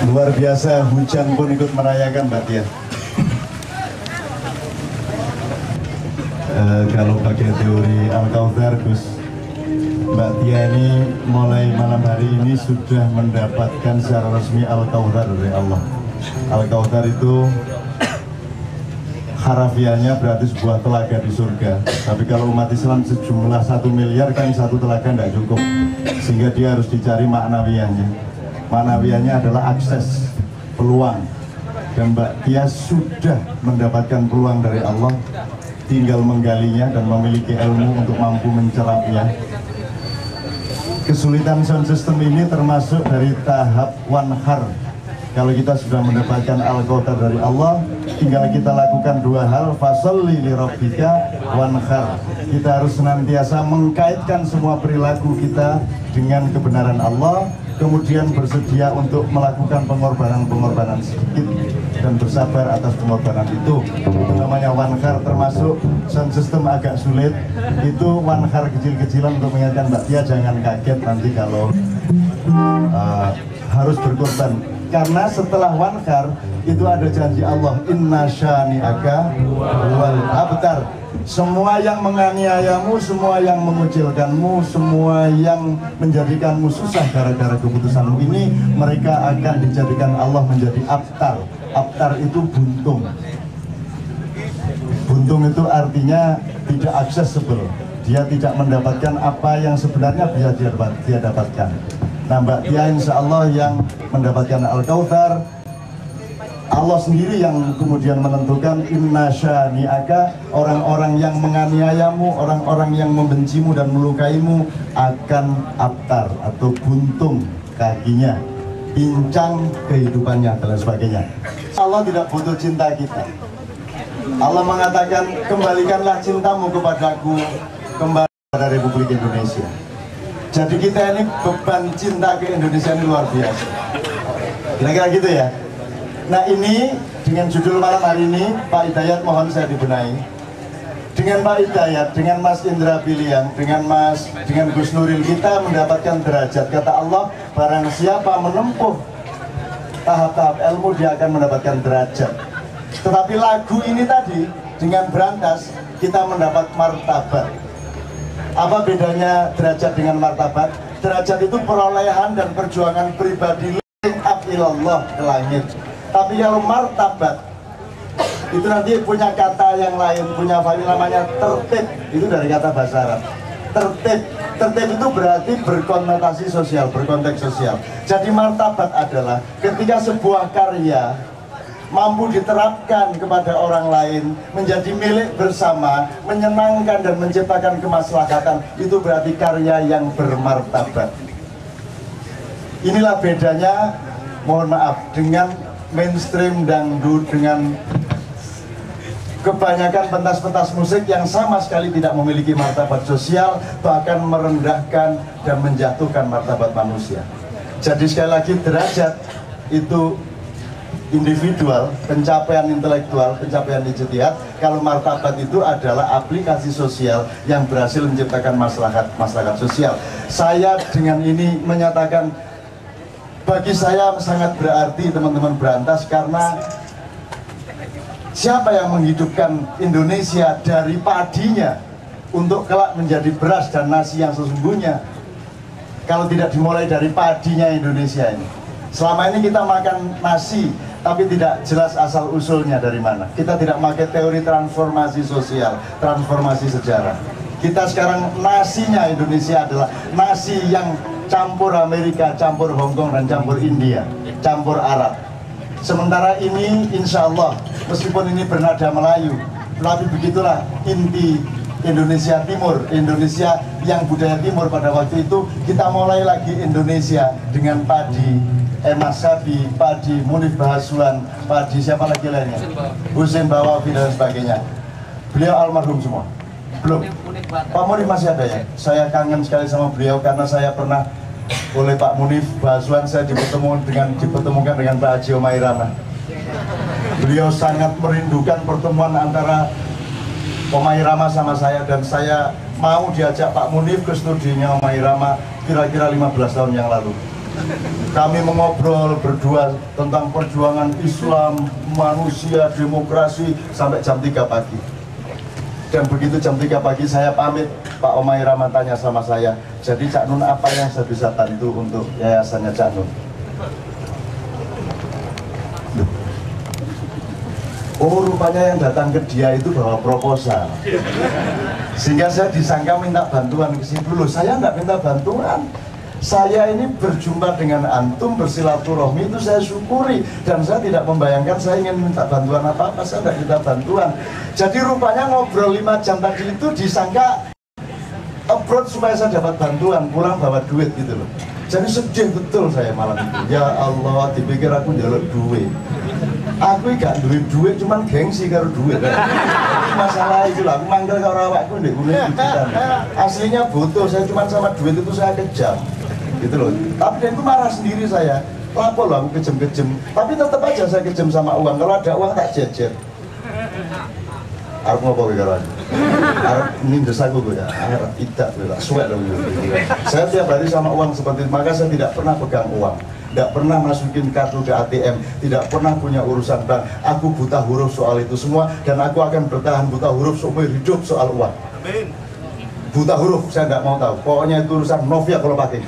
Luar biasa, hujan pun ikut merayakan Mbak Tia. Kalau pakai teori Al-Kautsar, Gus, Mbak Tia ini mulai malam hari ini sudah mendapatkan secara resmi Al-Kautsar dari Allah. Al-Kautsar itu harafiahnya berarti sebuah telaga di surga. Tapi kalau umat Islam sejumlah 1 miliar kan satu telaga tidak cukup, sehingga dia harus dicari maknawiyahnya. Maknawiyahnya adalah akses, peluang. Dan Mbak Tia sudah mendapatkan peluang dari Allah, tinggal menggalinya dan memiliki ilmu untuk mampu mencerapnya. Kesulitan sound system ini termasuk dari tahap wanhar. Kalau kita sudah mendapatkan Al-Kautsar dari Allah, tinggal kita lakukan 2 hal, fasholli li rabbika wanhar. Kita harus senantiasa mengkaitkan semua perilaku kita dengan kebenaran Allah, kemudian bersedia untuk melakukan pengorbanan-pengorbanan sedikit dan bersabar atas pengorbanan itu. Itu namanya wanhar, termasuk sound system agak sulit. Itu wanhar kecil-kecilan untuk mengingatkan Mbak Tia jangan kaget nanti kalau harus berkorban. Karena setelah wanhar itu ada janji Allah, inna syani'aka wal abtar. Semua yang menganiayamu, semua yang mengucilkanmu, semua yang menjadikanmu susah gara-gara keputusanmu ini, mereka akan dijadikan Allah menjadi abtar. Abtar itu buntung. Buntung itu artinya tidak accessible. Dia tidak mendapatkan apa yang sebenarnya dia dapatkan. Nah, Mbak Tia insya Allah yang mendapatkan Al-Kautsar, Allah sendiri yang kemudian menentukan inna syani'aka, orang-orang yang menganiayamu, orang-orang yang membencimu dan melukaimu akan abtar atau buntung kakinya, pincang kehidupannya dan sebagainya. Allah tidak butuh cinta kita. Allah mengatakan kembalikanlah cintamu kepadaku, kembali pada Republik Indonesia. Jadi kita ini beban cinta ke Indonesia ini luar biasa. Kira-kira gitu ya. Nah ini dengan judul malam hari ini, Pak Hidayat mohon saya dibenahi. Dengan Pak Hidayat, dengan Mas Indra Piliang, dengan Gus Nuril kita mendapatkan derajat. Kata Allah, barang siapa menempuh tahap-tahap ilmu dia akan mendapatkan derajat. Tetapi lagu ini tadi dengan berantas kita mendapat martabat. Apa bedanya derajat dengan martabat? Derajat itu perolehan dan perjuangan pribadi link up ilallah ke langit. Tapi kalau martabat itu nanti punya kata yang lain, punya value namanya tertib. Itu dari kata bahasa Arab. Tertib. Tertib itu berarti berkonotasi sosial, berkonteks sosial. Jadi martabat adalah ketika sebuah karya mampu diterapkan kepada orang lain, menjadi milik bersama, menyenangkan dan menciptakan kemaslahatan, itu berarti karya yang bermartabat. Inilah bedanya, mohon maaf, dengan mainstream dangdut, dengan kebanyakan pentas-pentas musik yang sama sekali tidak memiliki martabat sosial, bahkan merendahkan dan menjatuhkan martabat manusia. Jadi sekali lagi, derajat itu individual, pencapaian intelektual, pencapaian ijtihad. Kalau martabat itu adalah aplikasi sosial yang berhasil menciptakan maslahat sosial. Saya dengan ini menyatakan, bagi saya sangat berarti teman-teman berantas, karena siapa yang menghidupkan Indonesia dari padinya untuk kelak menjadi beras dan nasi yang sesungguhnya, kalau tidak dimulai dari padinya Indonesia ini. Selama ini kita makan nasi, tapi tidak jelas asal usulnya dari mana. Kita tidak pakai teori transformasi sosial, transformasi sejarah. Kita sekarang nasinya Indonesia adalah nasi yang campur Amerika, campur Hongkong dan campur India, campur Arab. Sementara ini insya Allah, meskipun ini bernada Melayu, tapi begitulah inti Indonesia Timur, Indonesia yang budaya Timur pada waktu itu. Kita mulai lagi Indonesia dengan padi, Mas Sabi, padi, Munif Bahasuan, padi, siapa lagi lainnya? Husein Bawafi dan sebagainya. Beliau almarhum semua. Belum. Pak Munif masih ada ya? Saya kangen sekali sama beliau karena saya pernah oleh Pak Munif Bahasuan saya dipertemukan dengan Pak Haji Omai Rama. Beliau sangat merindukan pertemuan antara Omai Rama sama saya, dan saya mau diajak Pak Munif ke studionya Omai Rama kira-kira 15 tahun yang lalu. Kami mengobrol berdua tentang perjuangan Islam, manusia, demokrasi sampai jam 3 pagi. Dan begitu jam 3 pagi saya pamit, Pak Omai Rahman tanya sama saya, jadi Cak Nun apa yang saya bisa bantu untuk yayasannya Cak Nun? Oh, rupanya yang datang ke dia itu bawa proposal. Sehingga saya disangka minta bantuan ke situ. Loh, saya nggak minta bantuan. Saya ini berjumpa dengan antum, bersilaturahmi, itu saya syukuri. Dan saya tidak membayangkan saya ingin minta bantuan apa-apa, saya tidak minta bantuan. Jadi rupanya ngobrol 5 jam tadi itu disangka abroad supaya saya dapat bantuan, pulang bawa duit gitu loh. Jadi sedih betul saya malam itu. Ya Allah, dipikir aku njaluk duit. Aku gak duit, cuman gengsi karo duit. Masalah itu lah, aku manggil karo awakku ndek kulit pijitan. Aslinya butuh, saya cuma sama duit itu saya kejam. Gitu loh. Tapi dia itu marah sendiri saya. Lapor lah aku kejam-kejam. Tapi tetap aja saya kejam sama uang. Kalau ada uang tak jejer. Arep ngopo kowe karo aku? Arep nindes aku kowe ya. Arep tidak kowe lah, suwek lho. Saya tiap hari sama uang seperti itu, maka saya tidak pernah pegang uang. Tidak pernah masukin kartu ke ATM, tidak pernah punya urusan bank. Aku buta huruf soal itu semua, dan aku akan bertahan buta huruf seumur hidup soal uang. Amin. Buta huruf, saya tidak mau tahu. Pokoknya itu urusan Novia kalau pakai.